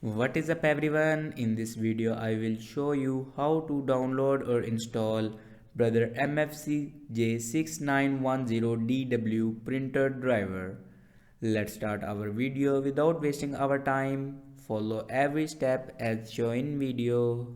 What is up everyone? In this video I will show you how to download or install brother MFC J6910DW printer driver. Let's start our video without wasting our time. Follow every step as shown in video.